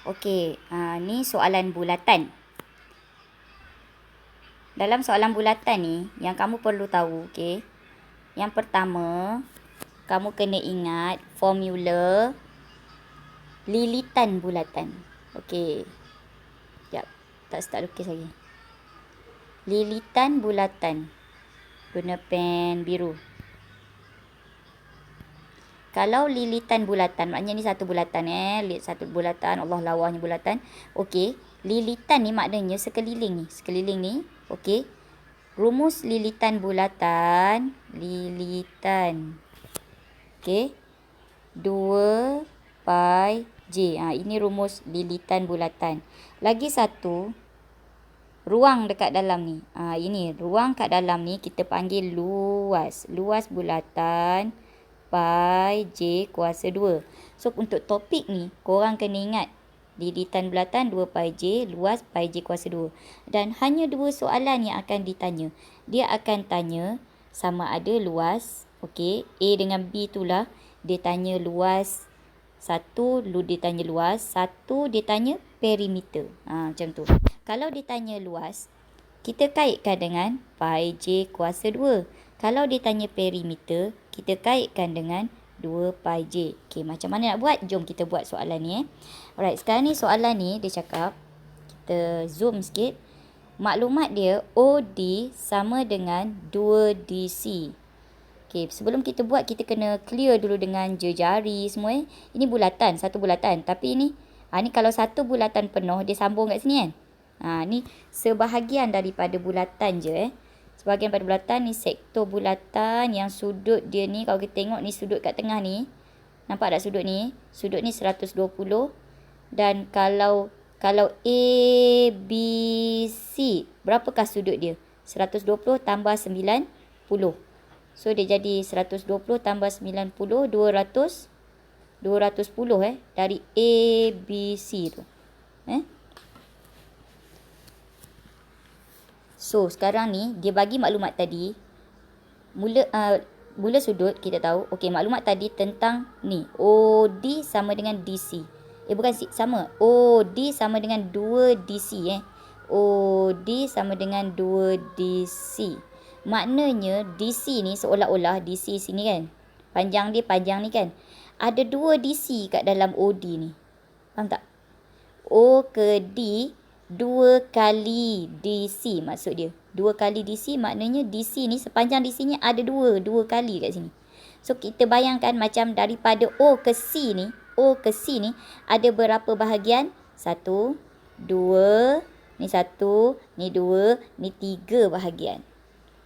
Okey, ni soalan bulatan. Dalam soalan bulatan ni, yang kamu perlu tahu, okey. Yang pertama, kamu kena ingat formula lilitan bulatan. Okey. Sekejap, tak start lukis lagi. Lilitan bulatan. Guna pen biru. Kalau lilitan bulatan, maknanya ni satu bulatan satu bulatan, Allah lawahnya bulatan. Okey, lilitan ni maknanya sekeliling ni. Sekeliling ni, okey. Rumus lilitan bulatan, lilitan. Okey. 2 pi J. Ini rumus lilitan bulatan. Lagi satu, ruang dekat dalam ni. Ini ruang kat dalam ni kita panggil luas. Luas bulatan pi J kuasa 2. So, untuk topik ni, korang kena ingat lilitan bulatan 2 pi J, luas pi J kuasa 2. Dan hanya 2 soalan yang akan ditanya. Dia akan tanya sama ada luas, okey, A dengan B itulah. Dia tanya luas 1, dia tanya luas 1, dia tanya perimeter. Macam tu. Kalau dia tanya luas, kita kaitkan dengan pi J kuasa 2. Kalau dia tanya perimeter, kita kaitkan dengan 2 pi J. Okey, macam mana nak buat? Jom kita buat soalan ni. Alright, sekarang ni soalan ni dia cakap, kita zoom sikit. Maklumat dia OD sama dengan 2DC. Okey, sebelum kita buat, kita kena clear dulu dengan jejari semua. Ini bulatan, satu bulatan. Tapi ni kalau satu bulatan penuh, dia sambung kat sini kan. Ni sebahagian daripada bulatan je. Sebahagian pada bulatan ni sektor bulatan yang sudut dia ni, kalau kita tengok ni sudut kat tengah ni. Nampak tak sudut ni? Sudut ni 120. Dan kalau ABC, berapakah sudut dia? 120 tambah 90. So, dia jadi 120 tambah 90, 210 dari ABC tu. So, sekarang ni, dia bagi maklumat tadi. Mula sudut, kita tahu. Okey, maklumat tadi tentang ni. OD sama dengan DC. Bukan sama. OD sama dengan 2DC. OD sama dengan 2DC. Maknanya, DC ni seolah-olah DC sini kan. Panjang ni kan. Ada 2 DC kat dalam OD ni. Faham tak? O ke D, 2 kali DC maksud dia. 2 kali DC maknanya DC ni, sepanjang DC ni ada 2 kali kat sini. So, kita bayangkan macam daripada O ke C ni, ada berapa bahagian? 1, 2, ni 1, ni 2, ni 3 bahagian.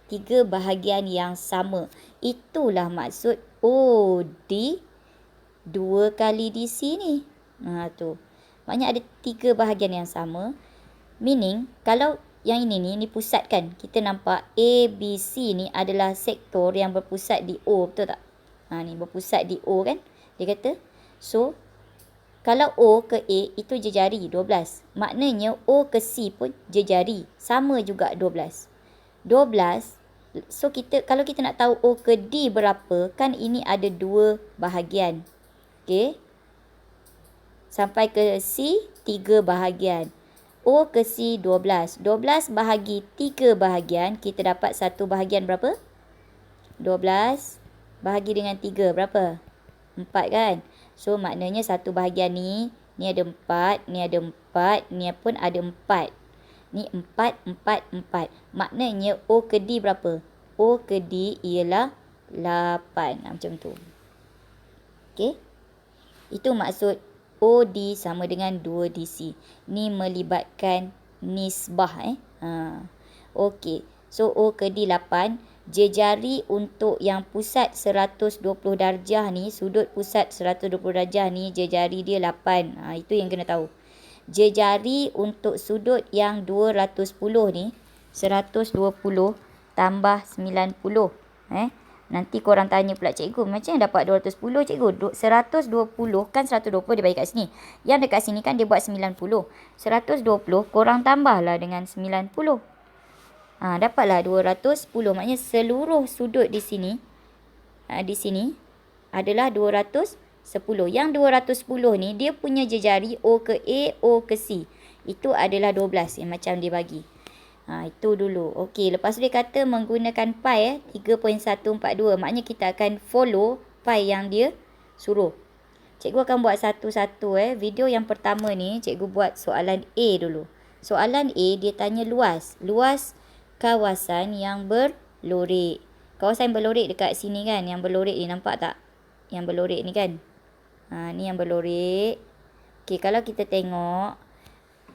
3 bahagian yang sama. Itulah maksud OD 2 kali DC ni. Tu. Maknanya ada 3 bahagian yang sama. Meaning, kalau yang ini pusat kan. Kita nampak ABC ni adalah sektor yang berpusat di O. Betul tak? Ni berpusat di O kan. Dia kata. So, kalau O ke A itu jejari 12. Maknanya O ke C pun jejari. Sama juga 12. 12. So, kalau kita nak tahu O ke D berapa, kan ini ada 2 bahagian. Okey. Sampai ke C, 3 bahagian. O ke C, 12. 12 bahagi 3 bahagian, kita dapat 1 bahagian berapa? 12 bahagi dengan 3, berapa? 4 kan? So, maknanya 1 bahagian ni ada 4, ni ada 4, ni pun ada 4. Ni 4, 4, 4. Maknanya O ke D berapa? O ke D ialah 8. Macam tu. Okey. Itu maksud OD sama dengan 2DC. Ni melibatkan nisbah. Okey. So, O ke D 8. Jejari untuk yang pusat 120 darjah ni, sudut pusat 120 darjah ni, jejari dia 8. Itu yang kena tahu. Jejari untuk sudut yang 210 ni, 120 tambah 90. Nanti korang tanya pula, cikgu, macam mana dapat 210, cikgu? 120 kan 120 dia bagi kat sini. Yang dekat sini kan dia buat 90. 120 korang tambahlah dengan 90. Dapatlah 210. Maknanya seluruh sudut di sini adalah 210. 10. Yang 210 ni dia punya jejari O ke A, O ke C. Itu adalah 12 yang macam dia bagi. Itu dulu. Okey, lepas tu dia kata menggunakan pi 3.142. Maknanya kita akan follow pi yang dia suruh. Cikgu akan buat satu-satu. Video yang pertama ni cikgu buat soalan A dulu. Soalan A dia tanya luas. Luas kawasan yang berlorek. Kawasan yang berlorek dekat sini kan. Yang berlorek ni nampak tak? Yang berlorek ni kan. Ni yang berlorek. Okey, kalau kita tengok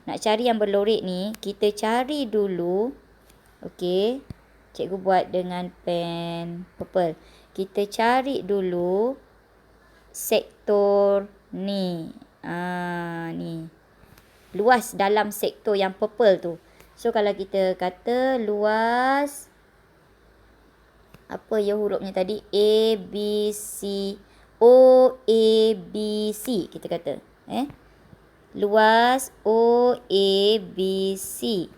nak cari yang berlorek ni, kita cari dulu. Okey. Cikgu buat dengan pen purple. Kita cari dulu sektor ni. Ni. Luas dalam sektor yang purple tu. So kalau kita kata luas, apa ya hurufnya tadi? A, B, C. O, A, B, C. Kita kata. Luas O, A, B, C.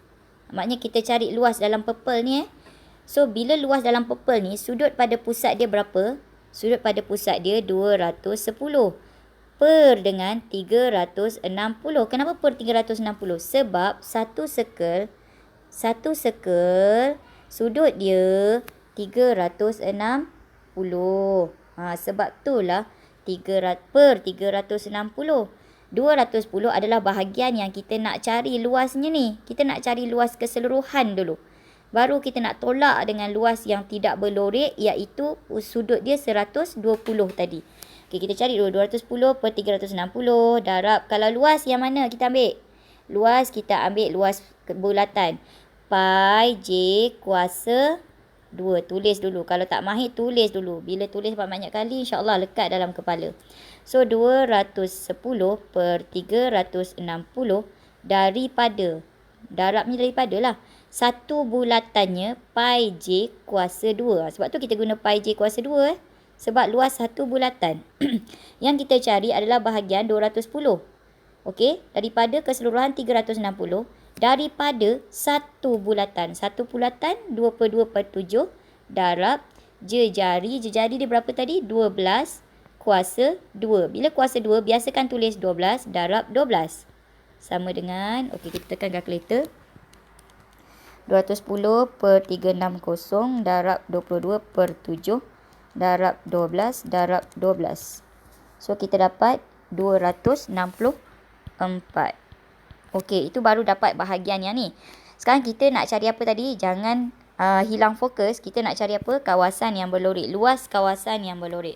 Maknanya kita cari luas dalam purple ni. So, bila luas dalam purple ni, sudut pada pusat dia berapa? Sudut pada pusat dia 210. Per dengan 360. Kenapa per 360? Sebab satu circle sudut dia 360. Sebab itulah per 360. 210 adalah bahagian yang kita nak cari luasnya ni. Kita nak cari luas keseluruhan dulu. Baru kita nak tolak dengan luas yang tidak berlorek, iaitu sudut dia 120 tadi. Okay, kita cari dulu 210 per 360 darab. Kalau luas yang mana kita ambil? Luas kita ambil luas bulatan. Pi J kuasa 2. Tulis dulu. Kalau tak mahir, tulis dulu. Bila tulis banyak kali, insyaAllah lekat dalam kepala. So, 210 per 360 daripada. Darabnya daripada lah. Satu bulatannya pi J kuasa 2. Sebab tu kita guna pi J kuasa 2. Sebab luas satu bulatan. Yang kita cari adalah bahagian 210. Okey. Daripada keseluruhan 360. Daripada satu bulatan. Satu bulatan 2 per 2 per 7. Darab jejari. Jejari dia berapa tadi? 12 kuasa 2. Bila kuasa 2, biasakan tulis 12 darab 12. Sama dengan, okey kita tekan kalkulator. 210 per 360 darab 22 per 7 darab 12 darab 12. So, kita dapat 264. Okey, itu baru dapat bahagian yang ni. Sekarang kita nak cari apa tadi? Jangan hilang fokus. Kita nak cari apa? Kawasan yang berlorek. Luas kawasan yang berlorek.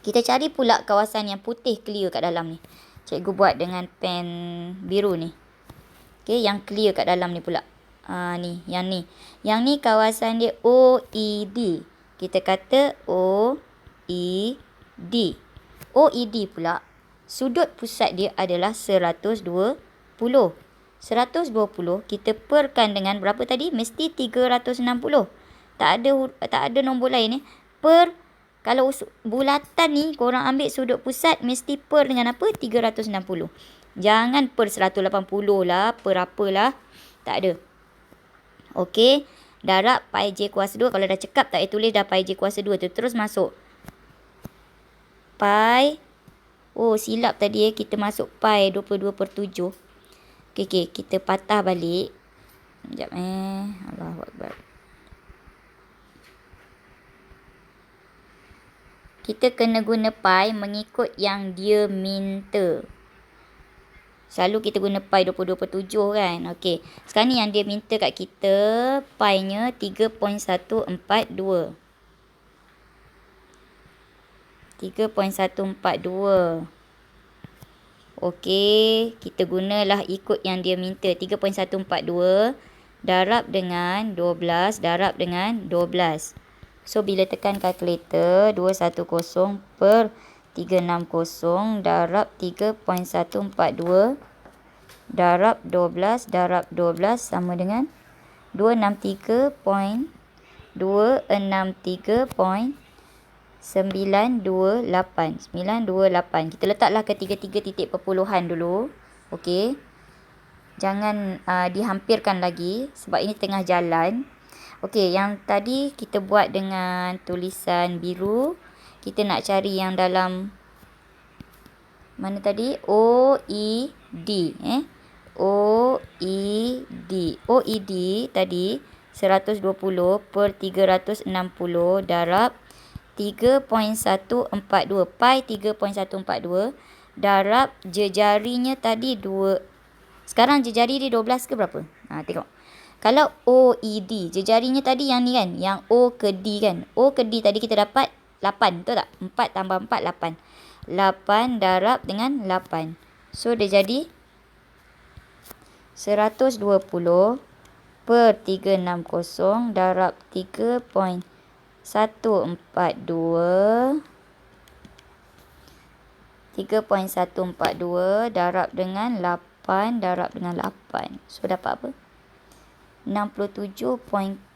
Kita cari pula kawasan yang putih clear kat dalam ni. Cikgu buat dengan pen biru ni. Okey, yang clear kat dalam ni pula. Ni, yang ni. Yang ni kawasan dia OED. Kita kata OED. OED pula, sudut pusat dia adalah 120. 120 kita perkan dengan berapa tadi? Mesti 360. Tak ada nombor lain ni. Per, kalau bulatan ni korang ambil sudut pusat mesti per dengan apa? 360. Jangan per 180 lah, per apalah. Tak ada. Okey. Darab pi J kuasa 2. Kalau dah cekap tak payah tulis dah pi J kuasa 2 tu. Terus masuk. Pi. Oh, silap tadi kita masuk pi 22 per 7. Okey. Kita patah balik. Sekejap Allahuakbar. Kita kena guna pi mengikut yang dia minta. Selalu kita guna pi 22 per 7 kan. Okey. Sekarang ni yang dia minta kat kita. Pi-nya 3.142. 3.142. Okey. Kita gunalah ikut yang dia minta. 3.142. Darab dengan 12. Darab dengan 12. So, bila tekan kalkulator, 210 per 360 darab 3.142 darab 12 darab 12 sama dengan 263.928. Kita letaklah ketiga-tiga titik perpuluhan dulu. Okey. Jangan dihampirkan lagi sebab ini tengah jalan. Okey, yang tadi kita buat dengan tulisan biru. Kita nak cari yang dalam mana tadi? OED. OED tadi 120 per 360 darab 3.142. Pi 3.142 darab jejarinya tadi 2. Sekarang jejari dia 12 ke berapa? Tengok. Kalau OED, jejarinya tadi yang ni kan, yang O ke D kan. O ke D tadi kita dapat 8, betul tak? 4 tambah 4, 8. 8 darab dengan 8. So, dia jadi 120 per 360 darab 3.142 darab dengan 8 darab dengan 8. So, dapat apa? 67.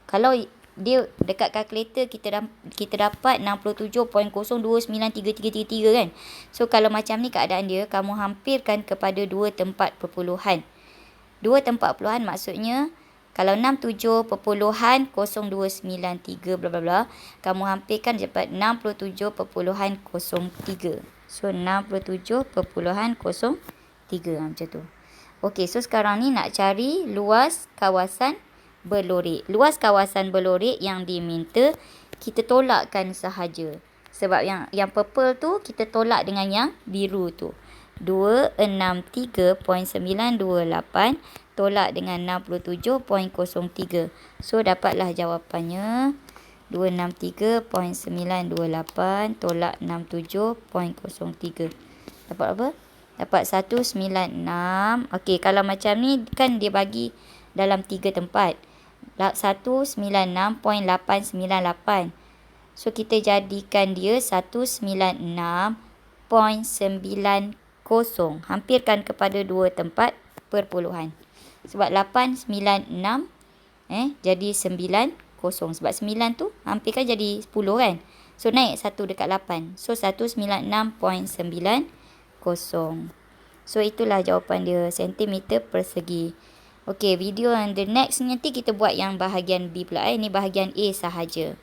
Kalau dia dekat kalkulator kita dapat 67.029333 kan. So kalau macam ni keadaan dia, kamu hampirkan kepada 2 tempat perpuluhan. 2 tempat perpuluhan maksudnya kalau 67.0293 bla bla bla, kamu hampirkan dapat 67.03. So 67.03 macam tu. Okey, so sekarang ni nak cari luas kawasan berlorek. Luas kawasan berlorek yang diminta kita tolakkan sahaja. Sebab yang purple tu kita tolak dengan yang biru tu. 263.928 tolak dengan 67.03. So dapatlah jawapannya 263.928 tolak 67.03. Dapat apa? Dapat 196. Okey, kalau macam ni kan dia bagi dalam 3 tempat. 196.898. So kita jadikan dia 196.90. Hampirkan kepada 2 tempat perpuluhan. Sebab 896 jadi 90. Sebab 9 tu hampirkan jadi 10 kan. So naik 1 dekat 8. So 196.90. So itulah jawapan dia, sentimeter persegi. Okey, video yang the next nanti kita buat yang bahagian B pula. Ini bahagian A sahaja.